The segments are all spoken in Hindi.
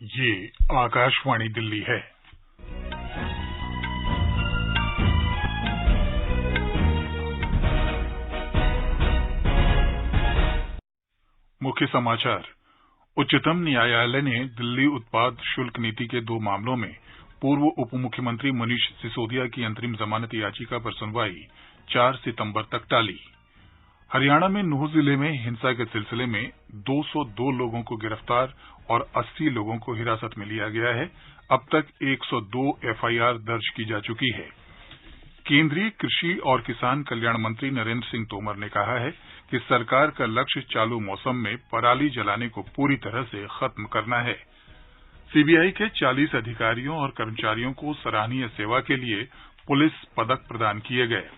ये आकाशवाणी दिल्ली है। मुख्य समाचार। उच्चतम न्यायालय ने दिल्ली उत्पाद शुल्क नीति के 2 मामलों में पूर्व उप मुख्यमंत्री मनीष सिसोदिया की अंतरिम जमानत याचिका पर सुनवाई 4 सितंबर तक टाली। हरियाणा में नूंह जिले में हिंसा के सिलसिले में 202 लोगों को गिरफ्तार और 80 लोगों को हिरासत में लिया गया है। अब तक 102 एफआईआर दर्ज की जा चुकी है। केंद्रीय कृषि और किसान कल्याण मंत्री नरेंद्र सिंह तोमर ने कहा है कि सरकार का लक्ष्य चालू मौसम में पराली जलाने को पूरी तरह से खत्म करना है। सीबीआई के 40 अधिकारियों और कर्मचारियों को सराहनीय सेवा के लिए पुलिस पदक प्रदान किए गए।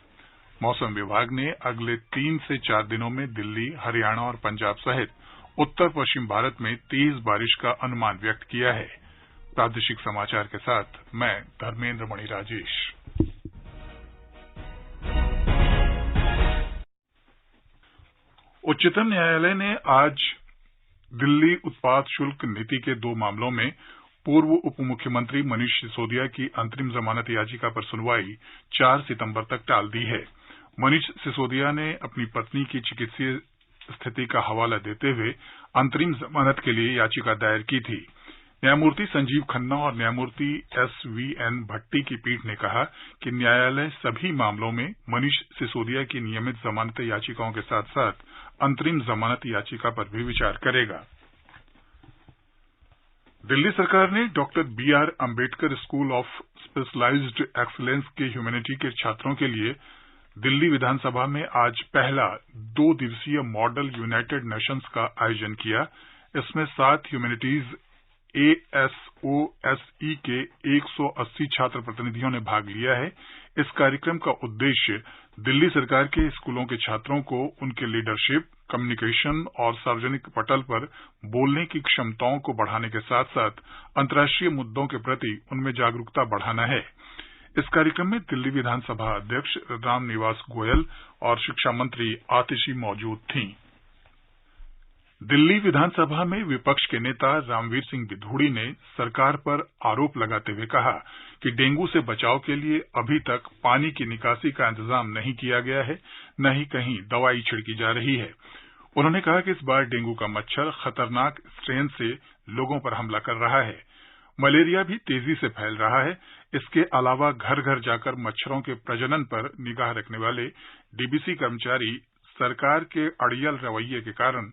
मौसम विभाग ने अगले 3 से 4 दिनों में दिल्ली, हरियाणा और पंजाब सहित उत्तर पश्चिम भारत में तेज बारिश का अनुमान व्यक्त किया है। प्रादेशिक समाचार के साथ मैं धर्मेंद्र मणि राजेश। उच्चतम न्यायालय ने आज दिल्ली उत्पाद शुल्क नीति के 2 मामलों में पूर्व उप मुख्यमंत्री मनीष सिसोदिया की अंतरिम जमानत याचिका पर सुनवाई 4 सितंबर तक टाल दी है। मनीष सिसोदिया ने अपनी पत्नी की चिकित्सीय स्थिति का हवाला देते हुए अंतरिम जमानत के लिए याचिका दायर की थी। न्यायमूर्ति संजीव खन्ना और न्यायमूर्ति एसवीएन भट्टी की पीठ ने कहा कि न्यायालय सभी मामलों में मनीष सिसोदिया की नियमित जमानत याचिकाओं के साथ साथ अंतरिम जमानत याचिका पर भी विचार करेगा। दिल्ली सरकार ने doctor BR Ambedkar school of specialised excellence के ह्यूमैनिटी के छात्रों के लिए दिल्ली विधानसभा में आज पहला 2 दिवसीय मॉडल यूनाइटेड नेशंस का आयोजन किया। इसमें 7 ह्यूमैनिटीज ASOSE के 180 छात्र प्रतिनिधियों ने भाग लिया है। इस कार्यक्रम का उद्देश्य दिल्ली सरकार के स्कूलों के छात्रों को उनके लीडरशिप, कम्युनिकेशन और सार्वजनिक पटल पर बोलने की क्षमताओं को बढ़ाने के साथ साथ अंतर्राष्ट्रीय मुद्दों के प्रति उनमें जागरूकता बढ़ाना है। इस कार्यक्रम में दिल्ली विधानसभा अध्यक्ष रामनिवास गोयल और शिक्षा मंत्री आतिशी मौजूद थीं। दिल्ली विधानसभा में विपक्ष के नेता रामवीर सिंह विधूड़ी ने सरकार पर आरोप लगाते हुए कहा कि डेंगू से बचाव के लिए अभी तक पानी की निकासी का इंतजाम नहीं किया गया है, न ही कहीं दवाई छिड़की जा रही है। उन्होंने कहा कि इस बार डेंगू का मच्छर खतरनाक स्ट्रेन से लोगों पर हमला कर रहा है। मलेरिया भी तेजी से फैल रहा है। इसके अलावा घर घर जाकर मच्छरों के प्रजनन पर निगाह रखने वाले डीबीसी कर्मचारी सरकार के अड़ियल रवैये के कारण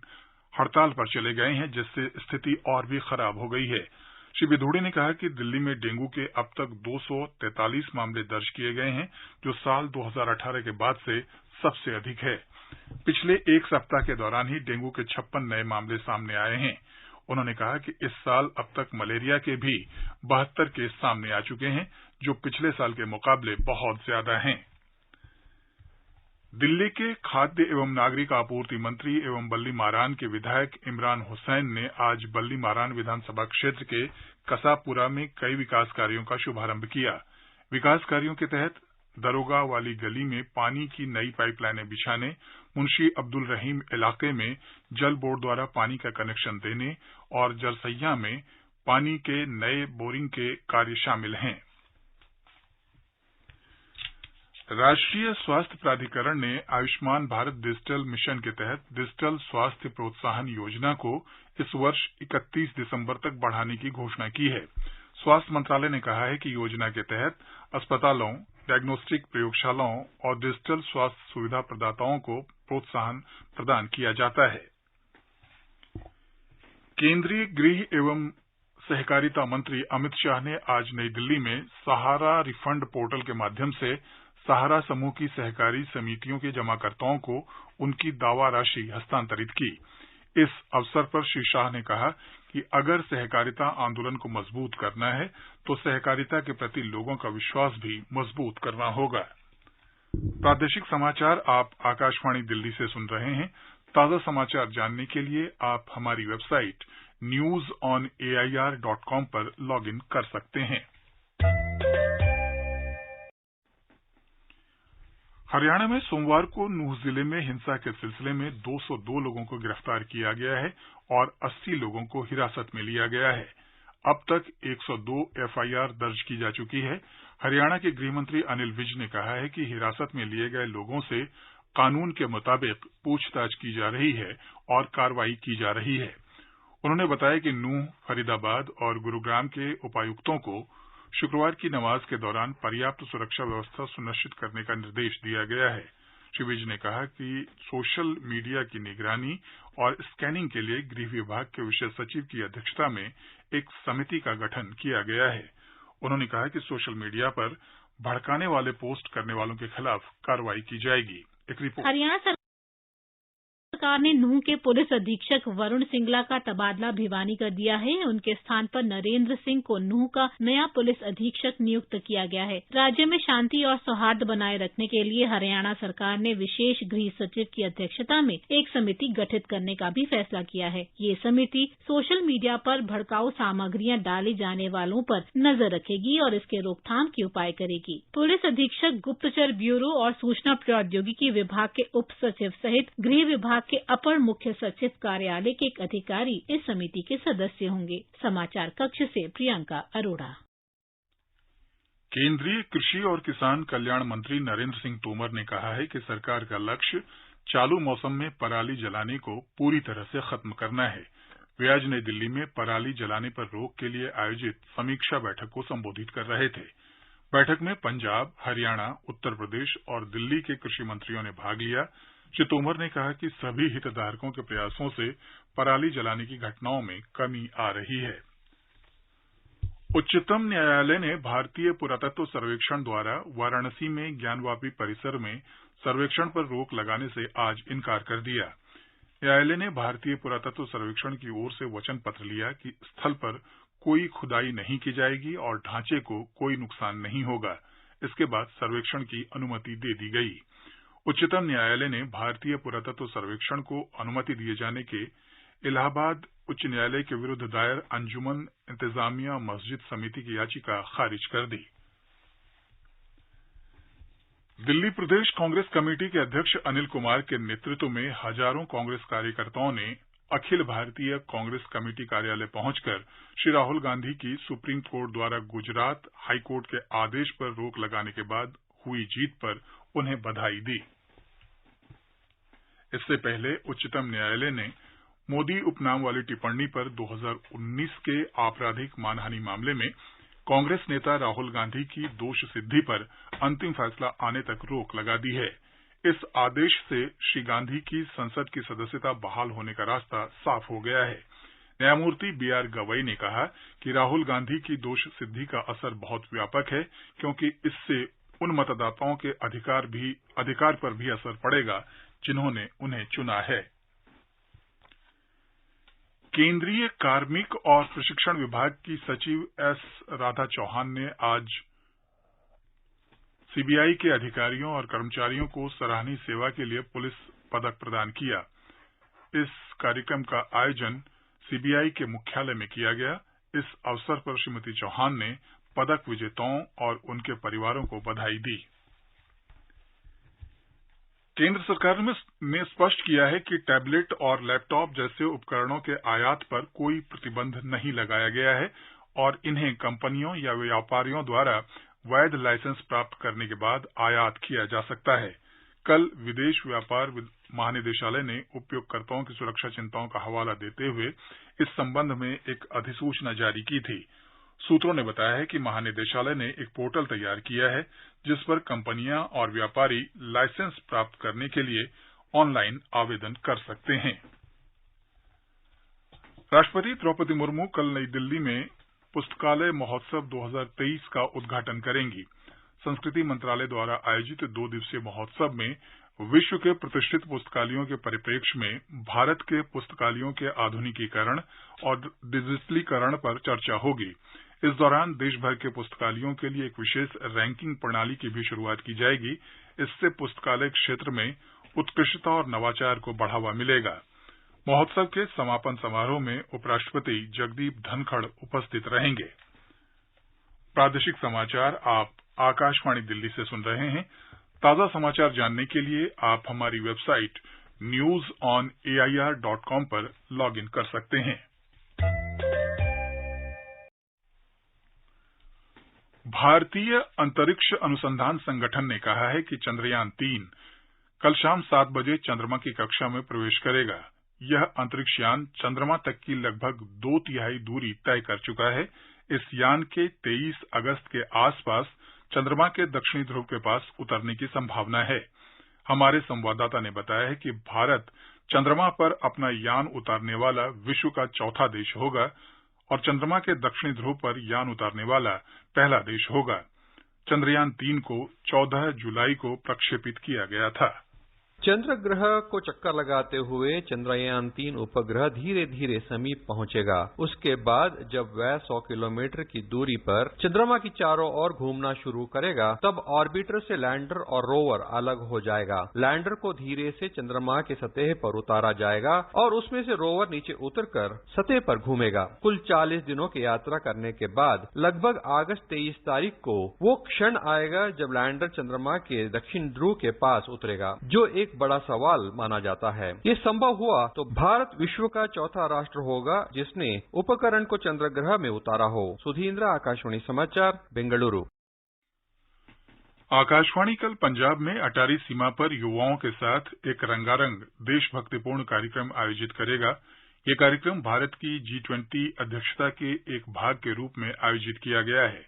हड़ताल पर चले गए हैं, जिससे स्थिति और भी खराब हो गई है। श्री विधूड़ी ने कहा कि दिल्ली में डेंगू के अब तक 243 मामले दर्ज किए गए हैं, जो साल 2018 के बाद से सबसे अधिक है। पिछले 1 सप्ताह के दौरान ही डेंगू के 56 नए मामले सामने आए हैं। उन्होंने कहा कि इस साल अब तक मलेरिया के भी 72 केस सामने आ चुके हैं, जो पिछले साल के मुकाबले बहुत ज्यादा हैं। दिल्ली के खाद्य एवं नागरिक आपूर्ति मंत्री एवं बल्ली मारान के विधायक इमरान हुसैन ने आज बल्ली मारान विधानसभा क्षेत्र के कसापुरा में कई विकास कार्यों का शुभारंभ किया। विकास कार्यों के तहत दरोगा वाली गली में पानी की नई पाइपलाइनें बिछाने, मुंशी अब्दुल रहीम इलाके में जल बोर्ड द्वारा पानी का कनेक्शन देने और जरसैया में पानी के नए बोरिंग के कार्य शामिल हैं। राष्ट्रीय स्वास्थ्य प्राधिकरण ने आयुष्मान भारत डिजिटल मिशन के तहत डिजिटल स्वास्थ्य प्रोत्साहन योजना को इस वर्ष 31 दिसंबर तक बढ़ाने की घोषणा की है। स्वास्थ्य मंत्रालय ने कहा है कि योजना के तहत अस्पतालों, डायग्नोस्टिक प्रयोगशालाओं और डिजिटल स्वास्थ्य सुविधा प्रदाताओं को प्रोत्साहन प्रदान किया जाता है। केंद्रीय गृह एवं सहकारिता मंत्री अमित शाह ने आज नई दिल्ली में सहारा रिफंड पोर्टल के माध्यम से सहारा समूह की सहकारी समितियों के जमाकर्ताओं को उनकी दावा राशि हस्तांतरित की। इस अवसर पर श्री शाह ने कहा कि अगर सहकारिता आंदोलन को मजबूत करना है तो सहकारिता के प्रति लोगों का विश्वास भी मजबूत करना होगा। प्रादेशिक समाचार आप आकाशवाणी दिल्ली से सुन रहे हैं। ताजा समाचार जानने के लिए आप हमारी वेबसाइट newsonair.com पर लॉगिन कर सकते हैं। हरियाणा में सोमवार को नूंह जिले में हिंसा के सिलसिले में 202 लोगों को गिरफ्तार किया गया है और 80 लोगों को हिरासत में लिया गया है। अब तक 102 एफआईआर दर्ज की जा चुकी है। हरियाणा के गृह मंत्री अनिल विज ने कहा है कि हिरासत में लिए गए लोगों से कानून के मुताबिक पूछताछ की जा रही है और कार्रवाई की जा रही है। उन्होंने बताया कि नूंह, फरीदाबाद और गुरुग्राम के उपायुक्तों को शुक्रवार की नमाज के दौरान पर्याप्त सुरक्षा व्यवस्था सुनिश्चित करने का निर्देश दिया गया है। श्री विज ने कहा कि सोशल मीडिया की निगरानी और स्कैनिंग के लिए गृह विभाग के विशेष सचिव की अध्यक्षता में एक समिति का गठन किया गया है। उन्होंने कहा कि सोशल मीडिया पर भड़काने वाले पोस्ट करने वालों के खिलाफ कार्रवाई की जाएगी। एक रिपोर्ट। हरियाणा सरकार ने नूंह के पुलिस अधीक्षक वरुण सिंगला का तबादला भिवानी कर दिया है। उनके स्थान पर नरेंद्र सिंह को नूंह का नया पुलिस अधीक्षक नियुक्त किया गया है। राज्य में शांति और सौहार्द बनाए रखने के लिए हरियाणा सरकार ने विशेष गृह सचिव की अध्यक्षता में एक समिति गठित करने का भी फैसला किया है। ये समिति सोशल मीडिया पर भड़काऊ सामग्रियां डाले जाने वालों पर नजर रखेगी और इसके रोकथाम के उपाय करेगी। पुलिस अधीक्षक गुप्तचर ब्यूरो और सूचना प्रौद्योगिकी विभाग के उप सचिव सहित गृह विभाग के अपर मुख्य सचिव कार्यालय के एक अधिकारी इस समिति के सदस्य होंगे। समाचार कक्ष से प्रियंका अरोड़ा। केंद्रीय कृषि और किसान कल्याण मंत्री नरेंद्र सिंह तोमर ने कहा है कि सरकार का लक्ष्य चालू मौसम में पराली जलाने को पूरी तरह से खत्म करना है। वे आज नई दिल्ली में पराली जलाने पर रोक के लिए आयोजित समीक्षा बैठक को संबोधित कर रहे थे। बैठक में पंजाब, हरियाणा, उत्तर प्रदेश और दिल्ली के कृषि मंत्रियों ने भाग लिया। श्री तोमर ने कहा कि सभी हितधारकों के प्रयासों से पराली जलाने की घटनाओं में कमी आ रही है। उच्चतम न्यायालय ने भारतीय पुरातत्व सर्वेक्षण द्वारा वाराणसी में ज्ञानवापी परिसर में सर्वेक्षण पर रोक लगाने से आज इनकार कर दिया। न्यायालय ने भारतीय पुरातत्व सर्वेक्षण की ओर से वचन पत्र लिया कि स्थल पर कोई खुदाई नहीं की जाएगी और ढांचे को कोई नुकसान नहीं होगा। इसके बाद सर्वेक्षण की अनुमति दे दी गई। उच्चतम न्यायालय ने भारतीय पुरातत्व सर्वेक्षण को अनुमति दिए जाने के इलाहाबाद उच्च न्यायालय के विरुद्ध दायर अंजुमन इंतजामिया मस्जिद समिति की याचिका खारिज कर दी। दिल्ली प्रदेश कांग्रेस कमेटी के अध्यक्ष अनिल कुमार के नेतृत्व में हजारों कांग्रेस कार्यकर्ताओं ने अखिल भारतीय कांग्रेस कमेटी कार्यालय पहुंचकर श्री राहुल गांधी की सुप्रीम कोर्ट द्वारा गुजरात हाईकोर्ट के आदेश पर रोक लगाने के बाद हुई जीत पर उन्हें बधाई दी। इससे पहले उच्चतम न्यायालय ने मोदी उपनाम वाली टिप्पणी पर 2019 के आपराधिक मानहानि मामले में कांग्रेस नेता राहुल गांधी की दोष सिद्धि पर अंतिम फैसला आने तक रोक लगा दी है। इस आदेश से श्री गांधी की संसद की सदस्यता बहाल होने का रास्ता साफ हो गया है। न्यायमूर्ति बीआर गवई ने कहा कि राहुल गांधी की दोष सिद्धि का असर बहुत व्यापक है, क्योंकि इससे उन मतदाताओं के अधिकार पर भी असर पड़ेगा जिन्होंने उन्हें चुना है। केंद्रीय कार्मिक और प्रशिक्षण विभाग की सचिव एस राधा चौहान ने आज सीबीआई के अधिकारियों और कर्मचारियों को सराहनीय सेवा के लिए पुलिस पदक प्रदान किया। इस कार्यक्रम का आयोजन सीबीआई के मुख्यालय में किया गया। इस अवसर पर श्रीमती चौहान ने पदक विजेताओं और उनके परिवारों को बधाई दी। केंद्र सरकार ने स्पष्ट किया है कि टैबलेट और लैपटॉप जैसे उपकरणों के आयात पर कोई प्रतिबंध नहीं लगाया गया है और इन्हें कंपनियों या व्यापारियों द्वारा वैध लाइसेंस प्राप्त करने के बाद आयात किया जा सकता है। कल विदेश व्यापार महानिदेशालय ने उपयोगकर्ताओं की सुरक्षा चिंताओं का हवाला देते हुए इस संबंध में एक अधिसूचना जारी की थी। सूत्रों ने बताया है कि महानिदेशालय ने एक पोर्टल तैयार किया है जिस पर कंपनियां और व्यापारी लाइसेंस प्राप्त करने के लिए ऑनलाइन आवेदन कर सकते हैं। राष्ट्रपति द्रौपदी मुर्मू कल नई दिल्ली में पुस्तकालय महोत्सव 2023 का उद्घाटन करेंगी। संस्कृति मंत्रालय द्वारा आयोजित 2 दिवसीय महोत्सव में विश्व के प्रतिष्ठित पुस्तकालयों के परिप्रेक्ष्य में भारत के पुस्तकालयों के आधुनिकीकरण और डिजिटलीकरण पर चर्चा होगी। इस दौरान देश भर के पुस्तकालयों के लिए एक विशेष रैंकिंग प्रणाली की भी शुरुआत की जाएगी। इससे पुस्तकालय क्षेत्र में उत्कृष्टता और नवाचार को बढ़ावा मिलेगा। महोत्सव के समापन समारोह में उपराष्ट्रपति जगदीप धनखड़ उपस्थित रहेंगे। प्रादेशिक समाचार आप आकाशवाणी दिल्ली से सुन रहे हैं। ताजा समाचार जानने के लिए आप हमारी वेबसाइट newsonair.com पर लॉगिन कर सकते हैं। भारतीय अंतरिक्ष अनुसंधान संगठन ने कहा है कि चंद्रयान-3 कल शाम 7 बजे चंद्रमा की कक्षा में प्रवेश करेगा। यह अंतरिक्ष यान चंद्रमा तक की लगभग 2/3 दूरी तय कर चुका है। इस यान के 23 अगस्त के आसपास चंद्रमा के दक्षिणी ध्रुव के पास उतरने की संभावना है। हमारे संवाददाता ने बताया है कि भारत चंद्रमा पर अपना यान उतारने वाला विश्व का चौथा देश होगा और चंद्रमा के दक्षिणी ध्रुव पर यान उतारने वाला पहला देश होगा। चंद्रयान-3 को 14 जुलाई को प्रक्षेपित किया गया था। चंद्र ग्रह को चक्कर लगाते हुए चंद्रयान-3 उपग्रह धीरे धीरे समीप पहुंचेगा। उसके बाद जब वह 100 किलोमीटर की दूरी पर चंद्रमा की चारों ओर घूमना शुरू करेगा, तब ऑर्बिटर से लैंडर और रोवर अलग हो जाएगा। लैंडर को धीरे से चंद्रमा के सतह पर उतारा जाएगा और उसमें से रोवर नीचे उतरकर सतह पर घूमेगा। कुल 40 दिनों की यात्रा करने के बाद लगभग अगस्त 23 तारीख को वो क्षण आएगा जब लैंडर चंद्रमा के दक्षिण ध्रुव के पास उतरेगा, जो एक बड़ा सवाल माना जाता है। ये संभव हुआ तो भारत विश्व का चौथा राष्ट्र होगा जिसने उपकरण को चंद्र ग्रह में उतारा हो। सुधींद्र, आकाशवाणी समाचार, बेंगलुरु। आकाशवाणी कल पंजाब में अटारी सीमा पर युवाओं के साथ एक रंगारंग देशभक्तिपूर्ण कार्यक्रम आयोजित करेगा। ये कार्यक्रम भारत की G20 अध्यक्षता के एक भाग के रूप में आयोजित किया गया है।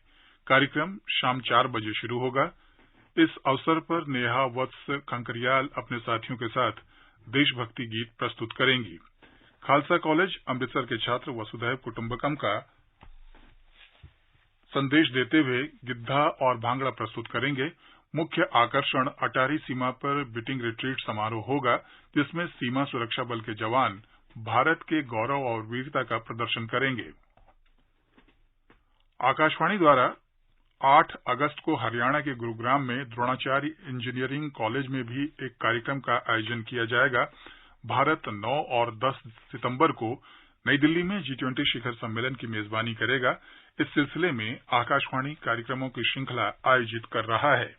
कार्यक्रम शाम 4 बजे शुरू होगा। इस अवसर पर नेहा वत्स खंकरियाल अपने साथियों के साथ देशभक्ति गीत प्रस्तुत करेंगी। खालसा कॉलेज अमृतसर के छात्र वसुधैव कुटुंबकम का संदेश देते हुए गिद्धा और भांगड़ा प्रस्तुत करेंगे। मुख्य आकर्षण अटारी सीमा पर बीटिंग रिट्रीट समारोह होगा, जिसमें सीमा सुरक्षा बल के जवान भारत के गौरव और वीरता का प्रदर्शन करेंगे। आकाशवाणी द्वारा 8 अगस्त को हरियाणा के गुरुग्राम में द्रोणाचार्य इंजीनियरिंग कॉलेज में भी एक कार्यक्रम का आयोजन किया जाएगा। भारत 9 और 10 सितंबर को नई दिल्ली में G20 शिखर सम्मेलन की मेजबानी करेगा। इस सिलसिले में आकाशवाणी कार्यक्रमों की श्रृंखला आयोजित कर रहा है।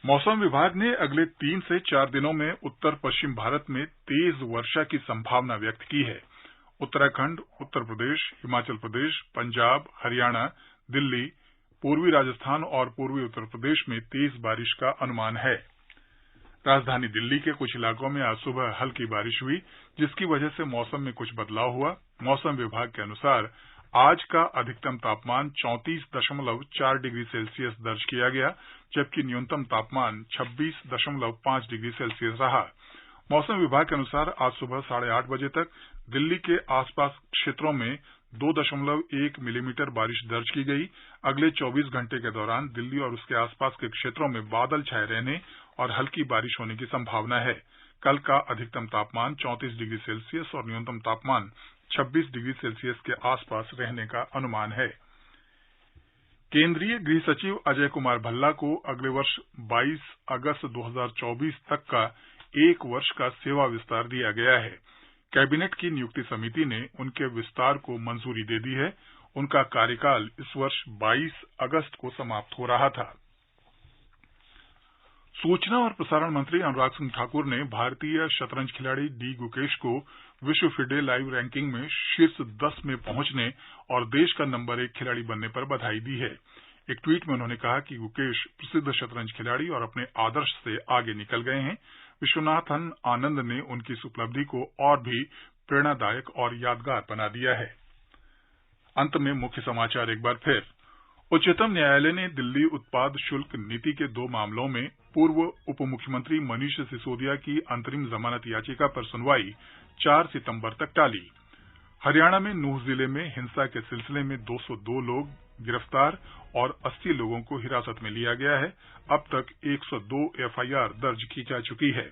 मौसम विभाग ने अगले 3 से 4 दिनों में उत्तर पश्चिम भारत में तेज वर्षा की संभावना व्यक्त की है। उत्तराखंड, उत्तर प्रदेश, हिमाचल प्रदेश, पंजाब, हरियाणा, दिल्ली, पूर्वी राजस्थान और पूर्वी उत्तर प्रदेश में तेज बारिश का अनुमान है। राजधानी दिल्ली के कुछ इलाकों में आज सुबह हल्की बारिश हुई, जिसकी वजह से मौसम में कुछ बदलाव हुआ। मौसम विभाग के अनुसार आज का अधिकतम तापमान 34.4 डिग्री सेल्सियस दर्ज किया गया, जबकि न्यूनतम तापमान 26.5 डिग्री सेल्सियस रहा। मौसम विभाग के अनुसार आज सुबह 8:30 बजे तक दिल्ली के आसपास क्षेत्रों में 2.1 मिलीमीटर बारिश दर्ज की गई। अगले 24 घंटे के दौरान दिल्ली और उसके आसपास के क्षेत्रों में बादल छाए रहने और हल्की बारिश होने की संभावना है। कल का अधिकतम तापमान 34 डिग्री सेल्सियस और न्यूनतम तापमान 26 डिग्री सेल्सियस के आसपास रहने का अनुमान है। केंद्रीय गृह सचिव अजय कुमार भल्ला को अगले वर्ष 22 अगस्त 2024 तक का 1 वर्ष का सेवा विस्तार दिया गया है। कैबिनेट की नियुक्ति समिति ने उनके विस्तार को मंजूरी दे दी है। उनका कार्यकाल इस वर्ष 22 अगस्त को समाप्त हो रहा था। सूचना और प्रसारण मंत्री अनुराग सिंह ठाकुर ने भारतीय शतरंज खिलाड़ी डी गुकेश को विश्व फिडे लाइव रैंकिंग में शीर्ष 10 में पहुंचने और देश का नंबर 1 खिलाड़ी बनने पर बधाई दी है। एक ट्वीट में उन्होंने कहा कि गुकेश प्रसिद्ध शतरंज खिलाड़ी और अपने आदर्श से आगे निकल गए हैं। विश्वनाथन आनंद ने उनकी इस उपलब्धि को और भी प्रेरणादायक और यादगार बना दिया है। अंत में मुख्य समाचार एक बार फिर। उच्चतम न्यायालय ने दिल्ली उत्पाद शुल्क नीति के 2 मामलों में पूर्व उप मुख्यमंत्री मनीष सिसोदिया की अंतरिम जमानत याचिका पर सुनवाई 4 सितंबर तक टाली। हरियाणा में नूंह जिले में हिंसा के सिलसिले में 202 लोग गिरफ्तार और 80 लोगों को हिरासत में लिया गया है। अब तक 102 एफआईआर दर्ज की जा चुकी है।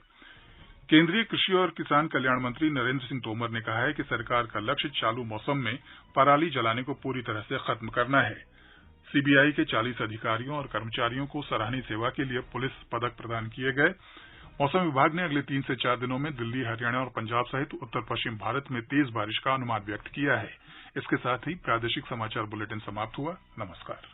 केंद्रीय कृषि और किसान कल्याण मंत्री नरेंद्र सिंह तोमर ने कहा है कि सरकार का लक्ष्य चालू मौसम में पराली जलाने को पूरी तरह से खत्म करना है। सीबीआई के 40 अधिकारियों और कर्मचारियों को सराहनीय सेवा के लिए पुलिस पदक प्रदान किए गए। मौसम विभाग ने अगले 3 से 4 दिनों में दिल्ली, हरियाणा और पंजाब सहित उत्तर पश्चिम भारत में तेज बारिश का अनुमान व्यक्त किया है। इसके साथ ही प्रादेशिक समाचार बुलेटिन समाप्त हुआ। नमस्कार।